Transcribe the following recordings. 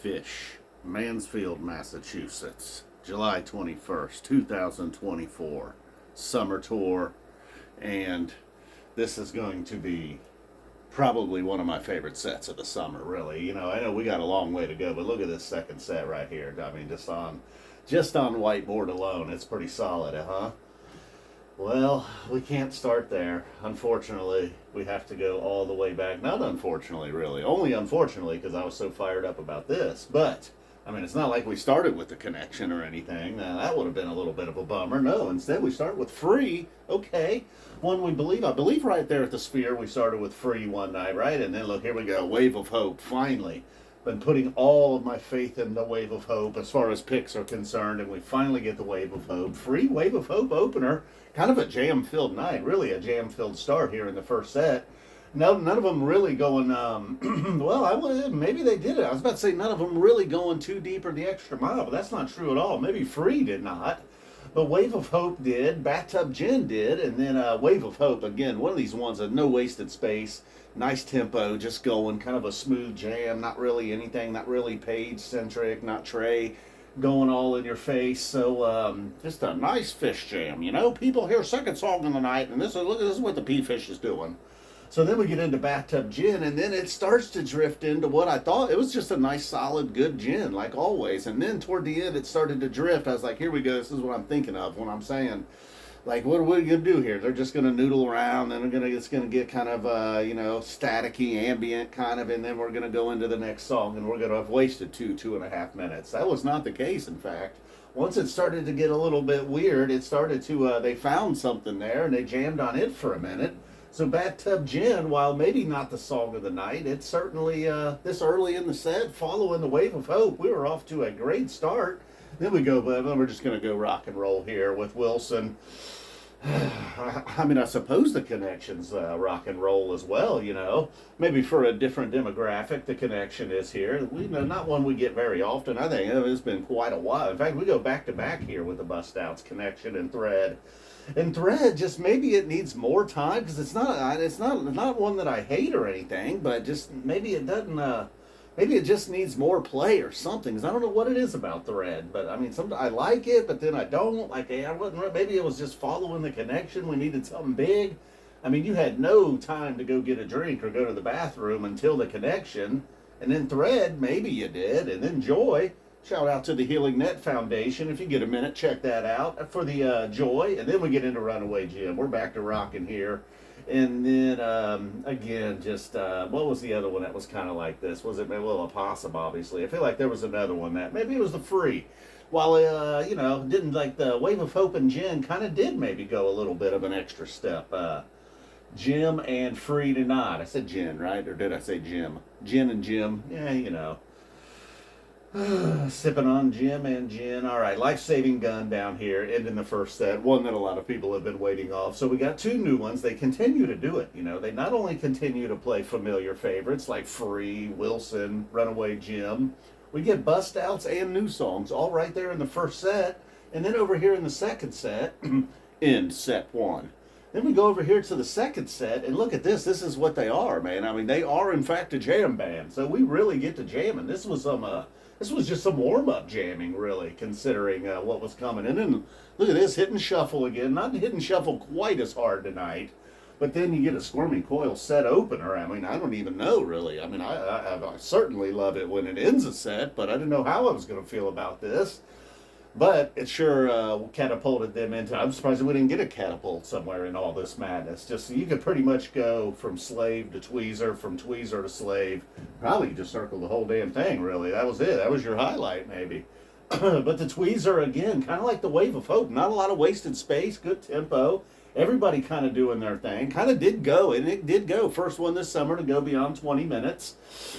Phish, Mansfield, Massachusetts, July 21st, 2024, summer tour, and this is going to be probably one of my favorite sets of the summer, really. You know, I know we got a long way to go, but look at this second set right here. I mean, just on whiteboard alone, it's pretty solid, huh? Well, we can't start there. Unfortunately, we have to go all the way back. Not unfortunately, really. Only unfortunately, because I was so fired up about this. But, I mean, it's not like we started with the connection or anything. Now, that would have been a little bit of a bummer. No, instead we start with Free. Okay. One we believe. I believe right there at the Sphere we started with Free one night, right? And then, look, here we go. Wave of Hope, finally. Been putting all of my faith in the Wave of Hope as far as picks are concerned, and we finally get the Wave of Hope. Free Wave of Hope opener. Kind of a jam-filled night, really a jam-filled start here in the first set. No, none of them really going, well, maybe they did it. I was about to say none of them really going too deep or the extra mile, but that's not true at all. Maybe Free did not, but Wave of Hope did, Bathtub Gin did, and then Wave of Hope, again, one of these ones that no wasted space, nice tempo, just going, kind of a smooth jam, not really anything, not really Page-centric, not Trey going all in your face. So just a nice Phish jam, you know. People hear second song of the night, and this is what the Phish is doing. So then we get into Bathtub Gin, and then it starts to drift into what I thought it was just a nice, solid, good gin, like always. And then toward the end, it started to drift. I was like, here we go. This is what I'm thinking of when I'm saying, like, what are we going to do here? They're just going to noodle around, then it's going to get kind of, staticky, ambient kind of, and then we're going to go into the next song, and we're going to have wasted 2.5 minutes. That was not the case, in fact. Once it started to get a little bit weird, it started to, they found something there, and they jammed on it for a minute. So Bathtub Gin, while maybe not the song of the night, it's certainly, this early in the set, following the Wave of Hope, we were off to a great start. Then we go, but we're just going to go rock and roll here with Wilson. I mean, I suppose the connection's rock and roll as well, you know. Maybe for a different demographic, the connection is here. Not one we get very often. I think it's been quite a while. In fact, we go back to back here with the Bust Outs connection and Thread. And Thread, just maybe it needs more time, because it's not one that I hate or anything, but just maybe it doesn't. Maybe it just needs more play or something, because I don't know what it is about Thread. But I mean, I like it, but then I don't. Like, I wasn't. Maybe it was just following the connection. We needed something big. I mean, you had no time to go get a drink or go to the bathroom until the connection, and then Thread, maybe you did, and then Joy. Shout out to the Healing Net Foundation. If you get a minute, check that out for the Joy, and then we get into Runaway Jim. We're back to rocking here. And then, again, just, what was the other one that was kind of like this? Was it maybe a little Possum, obviously? I feel like there was another one that, maybe it was the Free. While, didn't like the Wave of Hope and Gin kind of did maybe go a little bit of an extra step. Jim and Free to not. I said Gin, right? Or did I say Jim? Gin and Jim. Yeah, you know. Sipping on Jim and Gin. All right, Life-Saving Gun down here, ending the first set. One that a lot of people have been waiting off. So we got two new ones. They continue to do it. You know, they not only continue to play familiar favorites like Free, Wilson, Runaway Jim. We get bust outs and new songs all right there in the first set. And then over here in the second set, end set one. Then we go over here to the second set, and look at this. This is what they are, man. I mean, they are, in fact, a jam band. So we really get to jamming. This was just some warm-up jamming, really, considering what was coming. And then, look at this, hit and shuffle again. Not hit and shuffle quite as hard tonight, but then you get a Squirmy Coil set opener. I mean, I don't even know, really. I mean, I certainly love it when it ends a set, but I didn't know how I was going to feel about this. But it sure catapulted them into, I'm surprised that we didn't get a catapult somewhere in all this madness. Just so you could pretty much go from Slave to Tweezer, from Tweezer to Slave. Probably just circle the whole damn thing, really. That was it. That was your highlight, maybe. But the Tweezer, again, kind of like the Wave of Hope. Not a lot of wasted space, good tempo. Everybody kind of doing their thing. Kind of did go, and it did go. First one this summer to go beyond 20 minutes.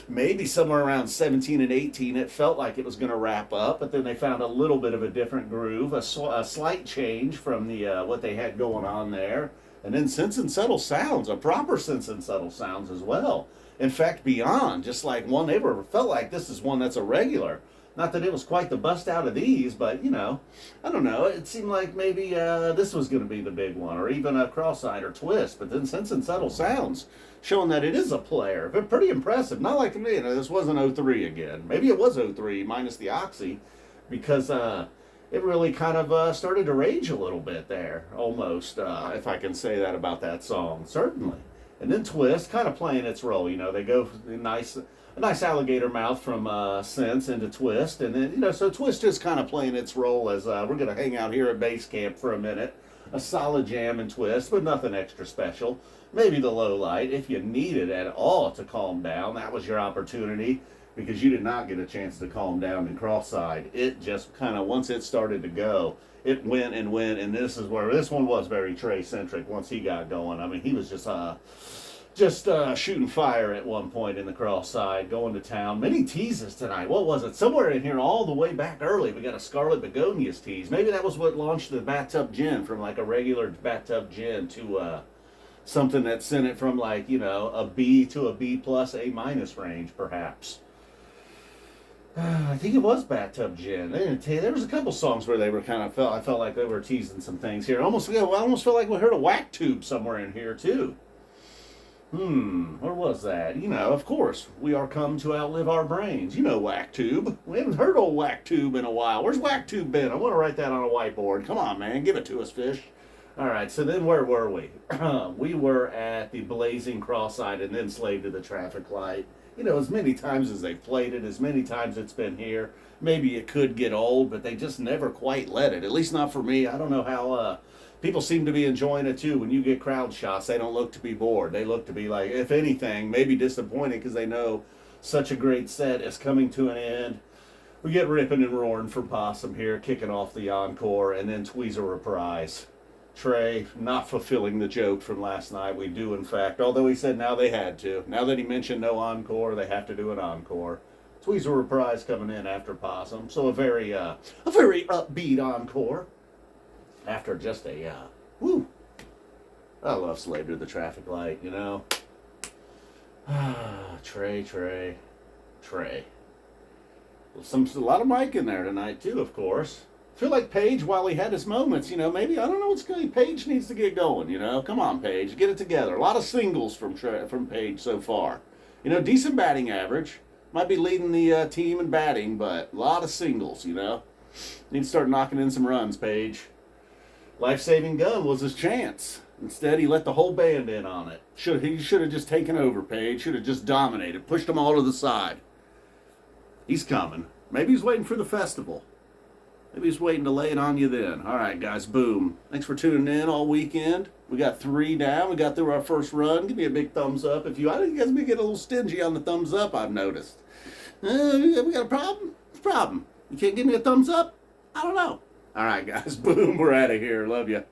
Maybe somewhere around 17 and 18, it felt like it was going to wrap up, but then they found a little bit of a different groove, a slight change from the what they had going on there. And then Sense and Subtle Sounds, a proper Sense and Subtle Sounds as well. In fact, beyond, just like one, they felt like this is one that's a regular. Not that it was quite the bust out of these, but, you know, I don't know. It seemed like maybe this was going to be the big one, or even a Crosseyed or Twist. But then Sense and Subtle Sounds, showing that it is a player. But pretty impressive. Not like, you know, this wasn't '03 again. Maybe it was '03 minus the Oxy, because it really kind of started to rage a little bit there, almost, if I can say that about that song, certainly. And then Twist, kind of playing its role. You know, they go a nice alligator mouth from Sense into Twist, and then, you know, so Twist is kind of playing its role as we're going to hang out here at base camp for a minute. A solid jam and Twist, but nothing extra special. Maybe the low light, if you needed at all to calm down, that was your opportunity, because you did not get a chance to calm down in Crosseyed. It just kind of, once it started to go, it went and went, and this is where this one was very Trey-centric once he got going. I mean, he was just shooting fire at one point in the Crosseyed, going to town. Many teases tonight. What was it? Somewhere in here, all the way back early, we got a Scarlet Begonias tease. Maybe that was what launched the Bathtub Gin from like a regular Bathtub Gin to something that sent it from, like, you know, a B to a B plus, A minus range, perhaps. I think it was Bathtub Gin. They didn't tell you. There was a couple songs where they were kind of I felt like they were teasing some things here. I almost felt like we heard a whack tube somewhere in here too. Where was that? You know, of course, we are come to outlive our brains. You know Whack Tube. We haven't heard old Whack Tube in a while. Where's Whack Tube been? I want to write that on a whiteboard. Come on, man. Give it to us, Phish. All right, so then where were we? We were at the blazing Crosseyed and then Slave to the Traffic Light. You know, as many times as they've played it, as many times it's been here, maybe it could get old, but they just never quite let it. At least not for me. I don't know how people seem to be enjoying it too. When you get crowd shots, they don't look to be bored. They look to be like, if anything, maybe disappointed, because they know such a great set is coming to an end. We get ripping and roaring for Possum here, kicking off the encore, and then Tweezer reprise. Trey not fulfilling the joke from last night. We do, in fact, although he said now they had to. Now that he mentioned no encore, they have to do an encore. Tweezer reprise coming in after Possum, so a very upbeat encore. After just a, I love Slave to the Traffic Light, you know. Trey. A lot of Mike in there tonight, too, of course. I feel like Page, while he had his moments, you know, maybe, I don't know what's going on. Page needs to get going, you know. Come on, Page, get it together. A lot of singles from Page so far. You know, decent batting average. Might be leading the team in batting, but a lot of singles, you know. Need to start knocking in some runs, Page. Life-saving gun was his chance. Instead, he let the whole band in on it. He should have just taken over, Page. Should have just dominated. Pushed them all to the side. He's coming. Maybe he's waiting for the festival. Maybe he's waiting to lay it on you then. All right, guys, boom. Thanks for tuning in all weekend. We got 3 down. We got through our first run. Give me a big thumbs up. I think you guys may get a little stingy on the thumbs up, I've noticed. We got a problem? What's the problem? You can't give me a thumbs up? I don't know. All right, guys, boom. We're out of here. Love you.